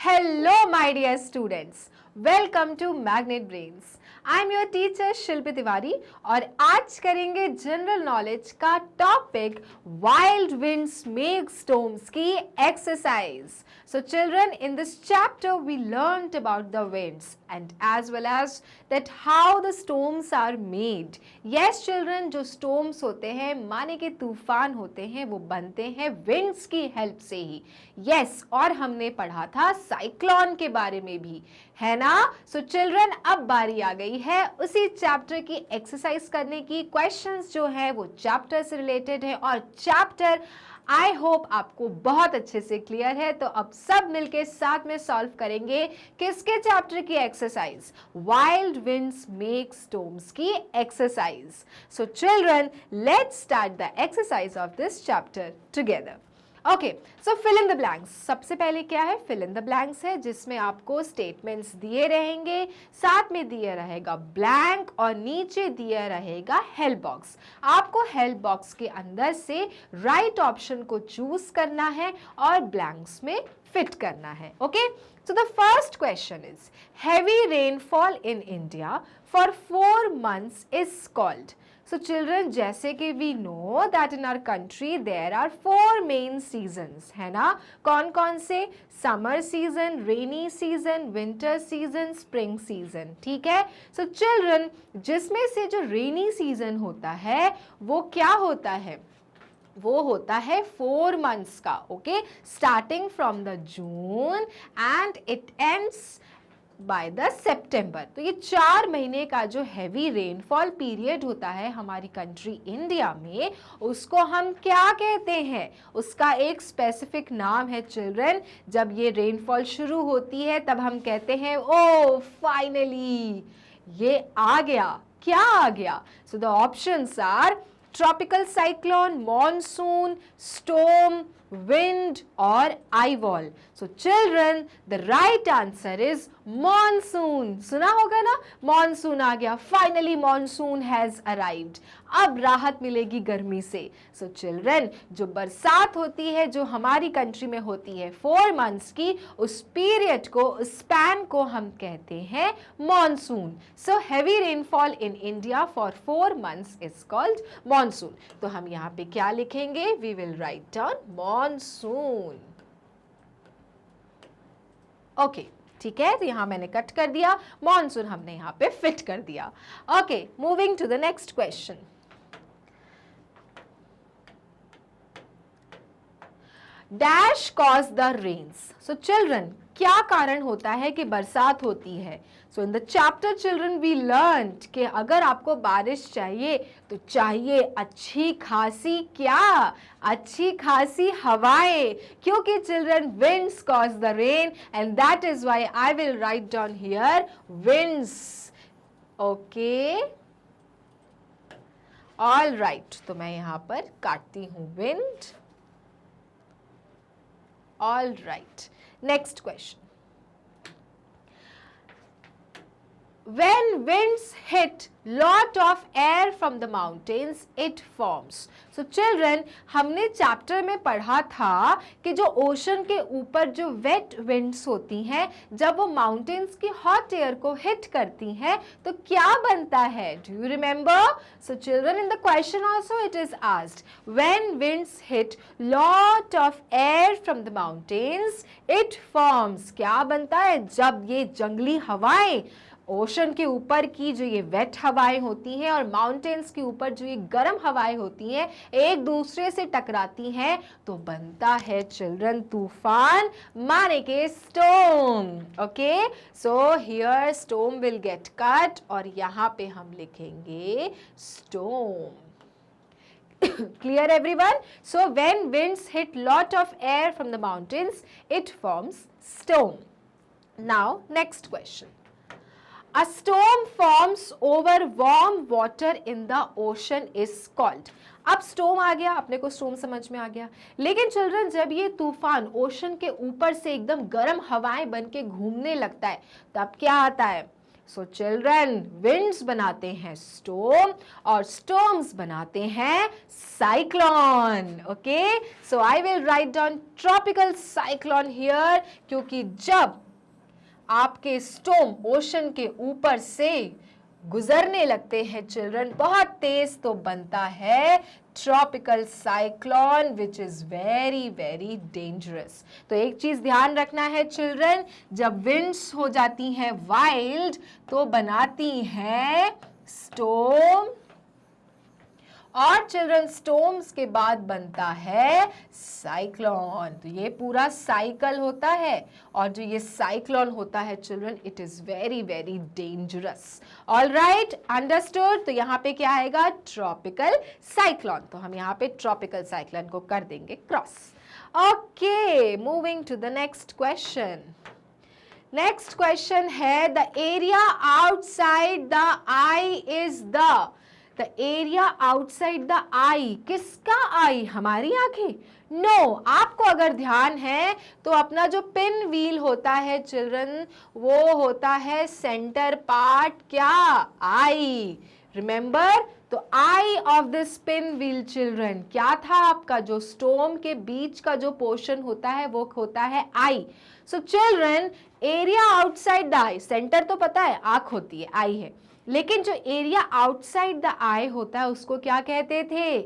Hello, my dear students. Welcome to Magnet Brains. I am your teacher शिल्पी तिवारी और आज करेंगे general knowledge का topic wild winds make storms की exercise. So children, in this chapter we learned about the winds and as well as that how the storms are made. Yes children, जो storms होते हैं माने के तूफान होते हैं वो बनते हैं winds की हेल्प से ही. Yes, और हमने पढ़ा था साइक्लोन के बारे में भी, है ना? So children, अब बारी आ गई है उसी चैप्टर की एक्सरसाइज करने की. क्वेश्चंस जो है वो चैप्टर से रिलेटेड है और चैप्टर आई होप आपको बहुत अच्छे से क्लियर है. तो अब सब मिलके साथ में सॉल्व करेंगे किसके चैप्टर की exercise? Wild winds make storms की exercise. So children, let's start the exercise of this chapter together. Okay, so fill in the blanks. सबसे पहले क्या है? फिल इन द ब्लैंक्स है जिसमें आपको स्टेटमेंट्स दिए रहेंगे, साथ में दिया रहेगा ब्लैंक और नीचे दिया रहेगा हेल्प बॉक्स. आपको हेल्प बॉक्स के अंदर से राइट ऑप्शन को चूज करना है और ब्लैंक्स में फिट करना है. Okay, so the first question is heavy rainfall in India for 4 months is called. So children, जैसे कि we know that in our country there are 4 main seasons, है ना? कौन कौन से? Summer season, rainy season, winter season, spring season. ठीक है? So children, जिसमें से जो rainy season होता है वो क्या होता है? वो होता है 4 months का. Okay, starting from the June and it ends by the September. तो ये 4 महीने का जो हैवी रेनफॉल पीरियड होता है हमारी कंट्री इंडिया में, उसको हम क्या कहते हैं? उसका एक स्पेसिफिक नाम है चिल्ड्रन. जब ये रेनफॉल शुरू होती है तब हम कहते हैं ओ फाइनली ये आ गया. क्या आ गया? So the options are tropical cyclone, monsoon, storm, wind or eye wall. So children, the right answer is monsoon. सुना होगा ना? monsoon आ गया. Finally monsoon has arrived. अब राहत मिलेगी गर्मी से. So children, जो बरसात होती है जो हमारी कंट्री में होती है 4 months की, उस पीरियड को, उस स्पैन को हम कहते हैं monsoon. So heavy rainfall in India for 4 months is called monsoon. तो हम यहाँ पे क्या लिखेंगे? We will write down monsoon. Okay, ठीक है, तो यहां मैंने कट कर दिया. मॉनसून हमने यहां पे फिट कर दिया. Okay, moving to the next question. Dash cause the rains. So children, क्या कारण होता है कि बरसात होती है? So in the chapter children we learned कि अगर आपको बारिश चाहिए तो चाहिए अच्छी खासी क्या? अच्छी खासी हवाएं. क्योंकि children winds cause the rain and that is why I will write down here winds. Okay, all right, तो मैं यहां पर काटती हूं wind. All right. Next question. When winds hit lot of air from the mountains, it forms. So children, हमने chapter में पढ़ा था कि जो ओशन के ऊपर जो वेट विंड्स होती हैं, जब वो माउंटेन्स की हॉट एयर को हिट करती हैं तो क्या बनता है? Do you remember? So children, in the question also it is asked, when winds hit lot of air from the mountains, it forms. क्या बनता है? जब ये जंगली हवाएं, ओशन के ऊपर की जो ये वेट हवाएं होती हैं और माउंटेन्स के ऊपर जो ये गर्म हवाएं होती हैं, एक दूसरे से टकराती हैं तो बनता है चिल्ड्रन तूफान, माने के storm. Okay, so here storm will get cut और यहाँ पे हम लिखेंगे storm. Clear everyone? So when winds hit lot of air from the mountains, it forms storm. Now next question. A storm forms over warm water in the ocean is called. अब storm आ गया, अपने को storm समझ में आ गया. लेकिन children, जब ये तूफान ओशन के ऊपर से एकदम गर्म हवाएं बन के घूमने लगता है तब क्या आता है? सो चिल्ड्रन, विंड्स बनाते हैं स्टॉर्म और स्टॉर्म्स बनाते हैं cyclone. Okay, so I will write down tropical cyclone here, क्योंकि जब आपके स्टॉर्म ओशन के ऊपर से गुजरने लगते हैं चिल्ड्रन बहुत तेज, तो बनता है tropical cyclone which is very very dangerous. तो एक चीज ध्यान रखना है चिल्ड्रन, जब विंड्स हो जाती हैं वाइल्ड तो बनाती हैं स्टॉर्म, और चिल्ड्रन स्टॉर्म्स के बाद बनता है साइक्लोन. तो ये पूरा साइकिल होता है, और जो ये साइक्लोन होता है children, it is very very dangerous. All right, understood. तो यहाँ पे क्या आएगा? Tropical cyclone. तो हम यहाँ पे ट्रॉपिकल साइक्लोन को कर देंगे cross. Okay, moving to the next question. Next question है the area outside the eye is the area outside the eye. किसका आई? हमारी आंखें? नो, आपको अगर ध्यान है तो अपना जो पिन व्हील होता है चिल्ड्रन, वो होता है सेंटर पार्ट. क्या? आई. रिमेंबर, तो eye of this pinwheel children क्या था आपका? जो स्टॉर्म के बीच का जो पोर्शन होता है वो होता है eye. So children, area outside the eye, centre तो पता है आंख होती है, आई है, लेकिन जो एरिया आउटसाइड द आई होता है उसको क्या कहते थे?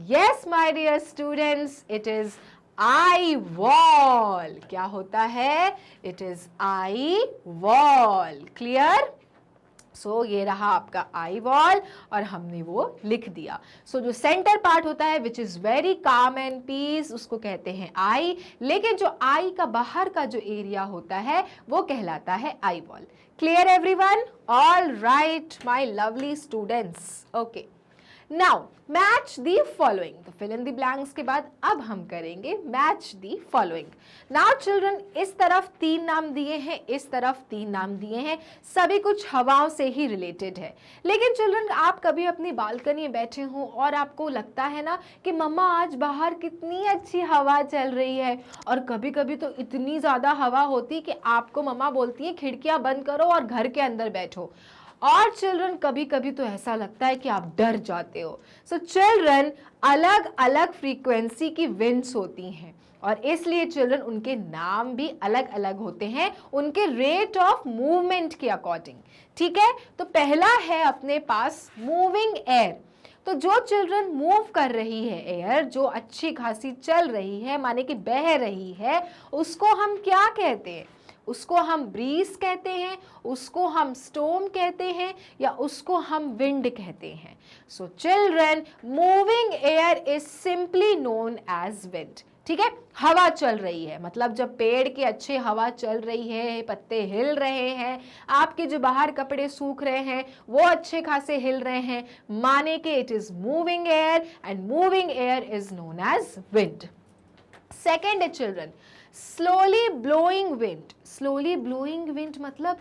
Yes my dear students, it is eye wall. क्या होता है? It is eye wall. Clear? सो ये रहा आपका आई वॉल, और हमने वो लिख दिया. सो जो सेंटर पार्ट होता है which is very calm and peace, उसको कहते हैं आई, लेकिन जो आई का बाहर का जो एरिया होता है वो कहलाता है eye wall. Clear everyone? All right my lovely students. Okay, now match the following. तो फिल इन दी ब्लैंक्स के बाद अब हम करेंगे match the following. Now children, इस तरफ 3 नाम दिए हैं, इस तरफ 3 नाम दिए हैं, सभी कुछ हवाओं से ही रिलेटेड है. लेकिन चिल्ड्रन, आप कभी अपनी बालकनी में बैठे हो और आपको लगता है ना कि मम्मा आज बाहर कितनी अच्छी हवा चल रही है, और कभी कभी तो इतनी ज़्यादा हवा होती कि आपको मम्मा बोलती है खिड़कियाँ बंद करो और घर के अंदर बैठो. और चिल्ड्रन, कभी कभी तो ऐसा लगता है कि आप डर जाते हो. सो चिल्ड्रन, अलग अलग फ्रीक्वेंसी की विंड्स होती हैं, और इसलिए चिल्ड्रन उनके नाम भी अलग अलग होते हैं उनके रेट ऑफ मूवमेंट के अकॉर्डिंग. ठीक है? तो पहला है अपने पास मूविंग एयर. तो जो चिल्ड्रन मूव कर रही है एयर, जो अच्छी खासी चल रही है, माने कि बह रही है, उसको हम क्या कहते हैं? उसको हम ब्रीज कहते हैं, उसको हम स्टॉर्म कहते हैं, या उसको हम विंड कहते हैं. So children, moving air is simply known as wind. ठीक है? हवा चल रही है, मतलब जब पेड़ की अच्छी हवा चल रही है, पत्ते हिल रहे हैं, आपके जो बाहर कपड़े सूख रहे हैं वो अच्छे खासे हिल रहे हैं, माने कि it is moving air, and moving air is known as wind. Second है children, slowly blowing wind. Slowly blowing wind मतलब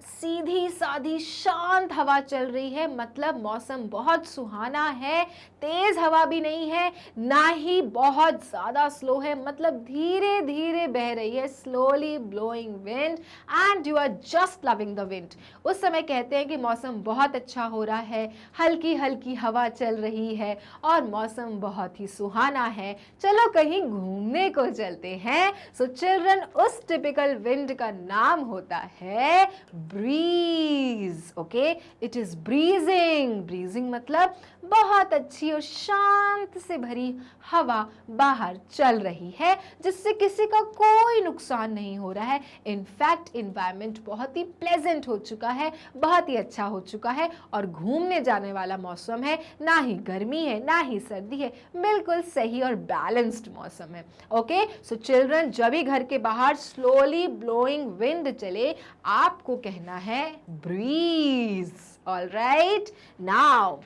सीधी साधी शांत हवा चल रही है, मतलब मौसम बहुत सुहाना है, तेज हवा भी नहीं है, ना ही बहुत ज़्यादा स्लो है, मतलब धीरे धीरे बह रही है. Slowly blowing wind, and you are just loving the wind. उस समय कहते हैं कि मौसम बहुत अच्छा हो रहा है, हल्की हल्की हवा चल रही है और मौसम बहुत ही सुहाना है, चलो कहीं घूमने को चलते हैं. सो चिल्ड्रन, उस टिपिकल विंड का नाम होता है breeze. Okay, it is breezing. Breezing मतलब बहुत अच्छी और शांत से भरी हवा बाहर चल रही है, जिससे किसी का कोई नुकसान नहीं हो रहा है. इनफैक्ट एनवायरनमेंट बहुत ही प्लेजेंट हो चुका है, बहुत ही अच्छा हो चुका है, और घूमने जाने वाला मौसम है. ना ही गर्मी है ना ही सर्दी है, बिल्कुल सही और बैलेंस्ड मौसम है. ओके, सो चिल्ड्रन, जब भी घर के बाहर स्लोली ब्लोइंग विंड चले, आपको कहना है breeze. All right, now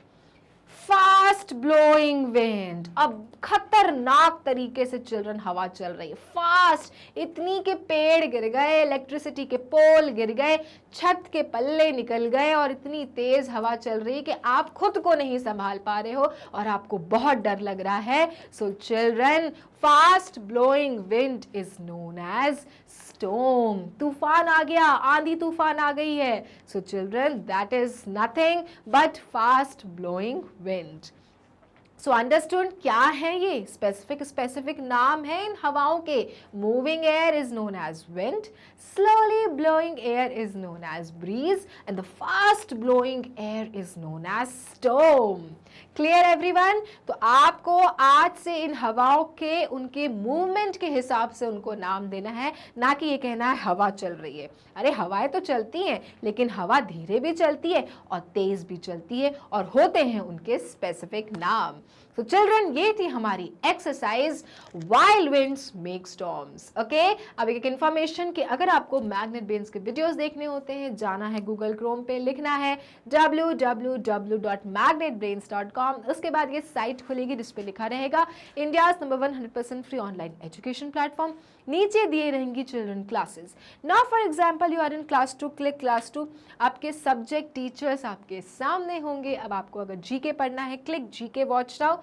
fast blowing wind. अब खतरनाक तरीके से चिल्ड्रन हवा चल रही है, फास्ट, इतनी के पेड़ गिर गए, इलेक्ट्रिसिटी के पोल गिर गए, छत के पल्ले निकल गए, और इतनी तेज हवा चल रही है कि आप खुद को नहीं संभाल पा रहे हो और आपको बहुत डर लग रहा है. So children, fast blowing wind is known as storm. तूफान आ गया, आंधी तूफान आ गई है. So children, that is nothing but fast blowing wind. So understood क्या है ये स्पेसिफिक नाम है इन हवाओं के. Moving air is known as wind, slowly blowing air is known as breeze and the fast blowing air is known as storm. Clear everyone? तो आपको आज से इन हवाओं के उनके मूवमेंट के हिसाब से उनको नाम देना है, ना कि ये कहना है हवा चल रही है. अरे हवाएं तो चलती हैं, लेकिन हवा धीरे भी चलती है और तेज भी चलती है और होते हैं उनके स्पेसिफिक नाम. तो चिल्ड्रन, ये थी हमारी exercise wild winds make storms. Okay, अब एक इन्फॉर्मेशन कि अगर आपको मैग्नेट ब्रेन्स के वीडियोस देखने होते हैं, जाना है गूगल क्रोम पे, लिखना है www.magnetbrains.com. उसके बाद ये साइट खुलेगी जिस पे लिखा रहेगा India's number 100% free online education platform. नीचे दिए रहेंगी children classes. Now for example you are in class 2, click class 2. आपके सब्जेक्ट टीचर्स आपके सामने होंगे. अब आपको अगर जीके पढ़ना है, क्लिक जीके वॉच नाउ.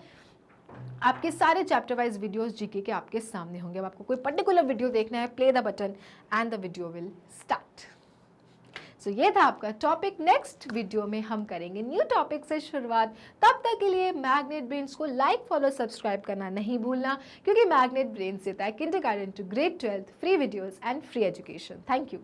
आपके सारे चैप्टर वाइज वीडियोस जीके के आपके सामने होंगे. अब आपको कोई पर्टिकुलर वीडियो देखना है, play the button and the video will start. सो ये था आपका टॉपिक. नेक्स्ट वीडियो में हम करेंगे न्यू टॉपिक से शुरुआत. तब तक के लिए मैग्नेट ब्रेन्स को लाइक, फॉलो, सब्सक्राइब करना नहीं भूलना, क्योंकि मैग्नेट ब्रेन्स देता है kindergarten to grade 12 free videos and free education. Thank you.